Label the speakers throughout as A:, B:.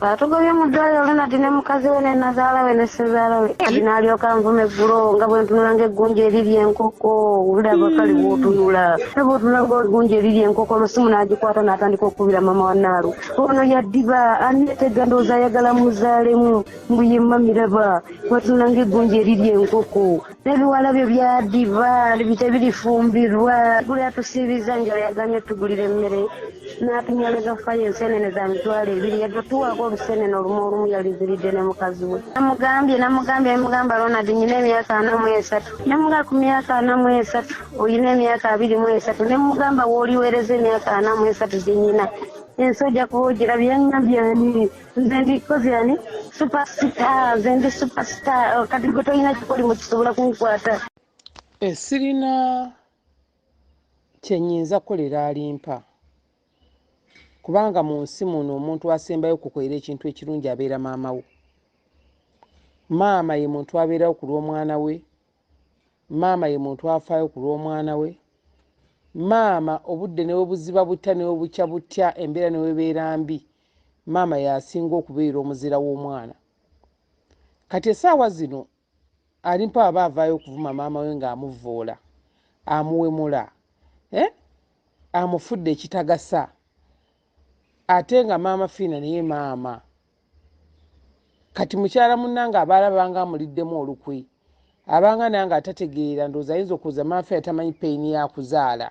A: Batugobye mu ddwaliro Ronald ne mukazi we ne nazaala we ne ssezaala we n'alyoka nvuma eggulo nga bwe ntunula ng'eggunja erirya enkoko obulaba kale bw'otunula ne bw'otunula ng'eggunja erirya enkoko olusimu n'agikwata n'atandika okubira mama wa Naalu ono yaddiba aneetega ndowooza ayagala muzaalemu mbu ye mamiraba bw'atunula ng'eggunja erirya enkoko n'ebiwala bye byaddiba tebirifumbirwa guli atusiibiza njala yagambye tugulira emmere n'atunyalaga fayo enseenene za mitwalo ebiri yatutuwako olusenene olumu yaliziridde ne mukazi we namugamba Ronald nyina emyaka 43 nemuga ku myaka 43 oyina emyaka 23 nemugamba wooliweereza emyaka 43 gye nyina ensi ojja kuba ogirabye byani nze ndikoze ani superstar nze ndi superstar kati gwe tolina kikoli mukisobola kunkwata
B: sirina kyenyinza kukolera alimpa kubanga mu nsi muno omuntu asembayo okukolera ekintu ekirungi abeera maama wo. Maama ye muntu abeerawo ku lw'omwana we, maama ye muntu afaayo ku lw'omwana we, maama obudde ne buziba butya ne bukya butya embeera ne webeera mbi, maama yasinga okubeera omuzira w'omwana. Kati essaawa zino alimpa aba avaayo okuvuma maama we ng'amuvvoola amuwemula amufudde ekitagasa ate nga maama Fiina naye maama. Kati mukyala munnange abaalabanga amuliddemu olukwe abanga nange atategeera ndowooza ayinza okuza maama Fiina tamanyi peyini yakuzaala.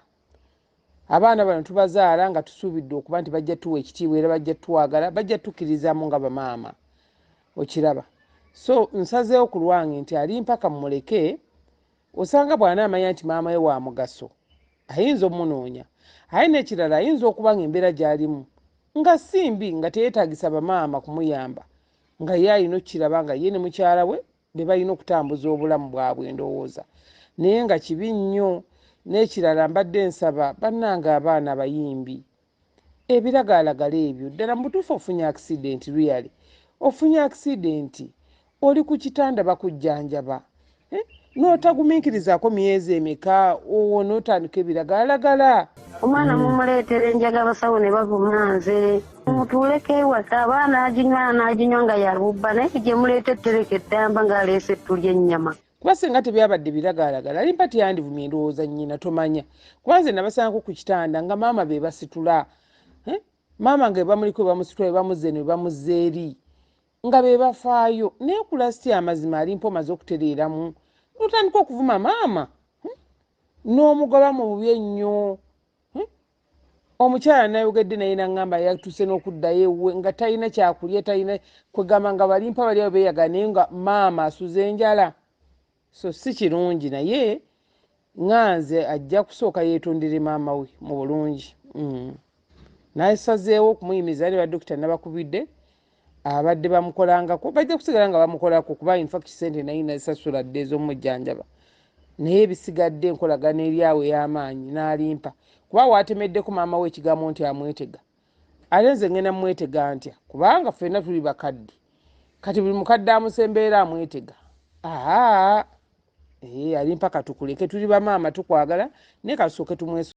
B: Abaana bano tubazaala nga tusuubidde okuba nti bajja tuwa ekitiibwa era bajja tuwagala bajja tukkirizamu nga bamaama okiraba. So nsazeewo ku lwange nti alimpaka mumuleke osanga bw'anaamanya nti maama we wa mugaso ayinza omunoonya aye n'ekirala ayinza okuba nga embeera gy'alimu nga simbi nga teyeetagisa bamaama kumuyamba nga ye alina okukiraba nga ye ne mukyala we be balina okutambuza obulamu bwabwe ndowooza naye nga kibi nnyo. N'ekirala mbadde nsaba bannange abaana abayimbi ebiragaalagala ebyo ddala mu butuufu ofunye akisidenti really ofunye akisidenti oli ku kitanda bakujjanjaba n'otagumiikirizaako myezi emeka n'otandika ebiragaalagala.
A: Omwana mumuleetera enjaga abasawo ne bavuma nze mutuuleko ewaka abaana aginywa nga yalubba naye gye muleeta ettereka ettamba ng'aleese ettulya ennyama.
B: Kuba singa tebyabadde biragaalagala alimpa teyandivumye ndowooza nnyina tomanya kuba nze nabasangako ku kitanda nga maama be basitula maama nga bamuliko bamusitula bamuzze ne bamuzza eri nga be bafaayo naye ku lasiti amazima alimpa omaze okutereeramu n'otandika okuvuma maama n'omugoba mu bubi ennyo. Omukyala nayogedde naye naŋŋamba yatuuse n'okuddayo ewe nga talina kyakulya talina kwegamba nga balimpa bali abo beeyagala naye nga maama asuza enjala. So si kirungi naye nganze ajja kusooka yeetondere maama we mu bulungi. Nayesazeewo okumuyimiriza ne badokita nabakubidde abadde bamukolangako bajja kusigala nga bamukolako kuba infact sente naye nasasula dde ez'omujjanjaba naye ebisigadde enkolagana eri awo ey'amaanyi n'alimpa kuba waatemeddeko maama we ekigambo nti amwetega ate nze ngenda mumwetega ntya kubanga ffenna tuli bakadde kati buli mukadde amusembeera amwetega alimpa katukuleke tuli bamaama tukwagala naye katusooke tumweso